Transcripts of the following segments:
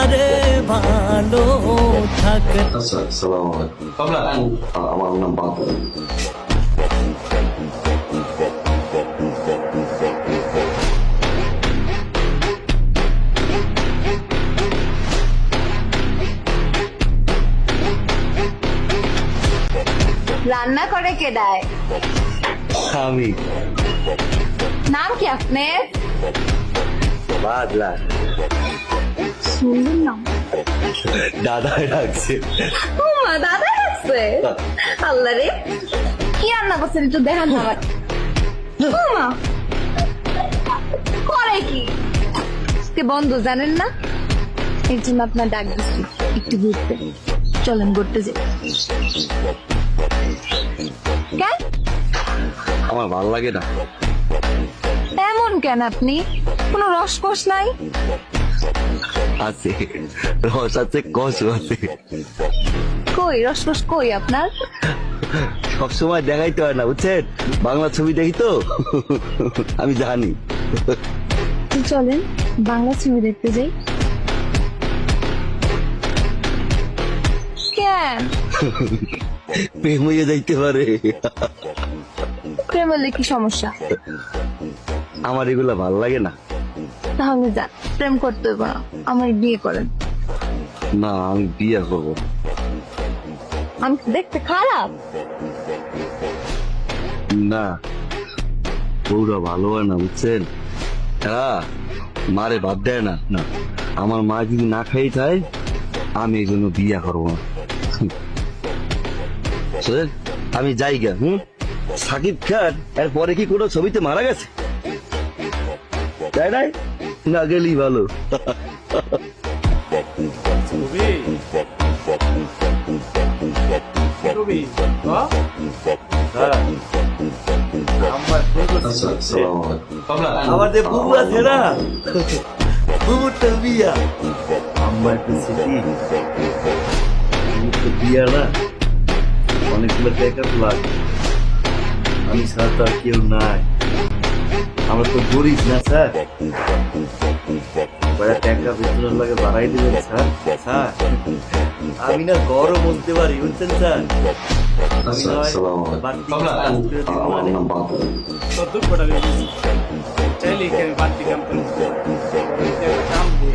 আরে ভালো থাক। আচ্ছা, আসসালামু আলাইকুম। আমার নাম বাদল। রান্না করে কে দেয়? আমি নাম কি আপনার? বাদলা। সুন্দর নাম। দাদাই ডাকছে। ও মা, দাদা আছে। আল্লাহ রে, কি রান্না করছেন একটু দেখান না আমার। ও মা, করে কি? আজকে বন্ধ জানেন না, এর জন্য আপনার ডাক দিচ্ছি একটু ঘুরতে। চলেন ঘুরতে যাই। কেন? আমার ভালো লাগে না। এমন কেন আপনি? কোনো রসকস নাই? আছে, রস আছে, কষ আছে। কই রসকস কই আপনার? সবসময় দেখাইতে হয় না, বুঝছেন? বাংলা ছবি দেখি তো, আমি জানি। চলেন বাংলা ছবি দেখতে যাই। কেন? প্রেম হয়ে যাইতে পারে। প্রেম হলে কি সমস্যা? আমার এগুলা ভাল লাগে না। তাহলে যান, প্রেম করতে হইব না, আমার বিয়ে করেন। না, আমি বিয়ে করবো। আমি কি দেখতে খারাপ? না, বউরা ভালো হয় না, বুঝছেন? হ্যাঁ, মারে বাদ দেয় না। না, আমার মা যদি না খাই খায়, আমি এই জন্য বিয়ে করবো না। বুঝছেন? আমি যাই গা। সাকিব খান এরপরে কি কোনো ছবিতে মারা গেছে? তাই নাই? না গেলেই ভালো। আমাদের বুবু আছে না, বুবুরটা বিয়া। আমার বিয়া না, অনেকগুলো টাকা লাগে। আমি ছাড়া তো আর কেউ নাই। আমরা তো গরিব না স্যার, কয়েক টাকা বেতনের লাগে বাড়াই দিবেন স্যার। স্যার, আমি না গরম বলতে পারি, বুঝছেন স্যার? আমি নয় বাড়তি কাজ করে দিব মানে। চাইলে কি আমি বাড়তি কাম করি? একটা কাম দিই।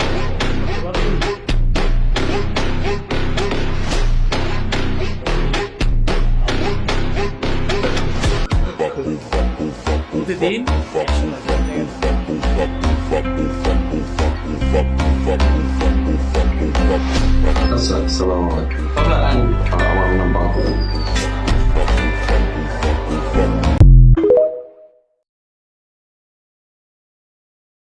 প্রতিদিন আসসালামু আলাইকুম। আমার নাম বাদল।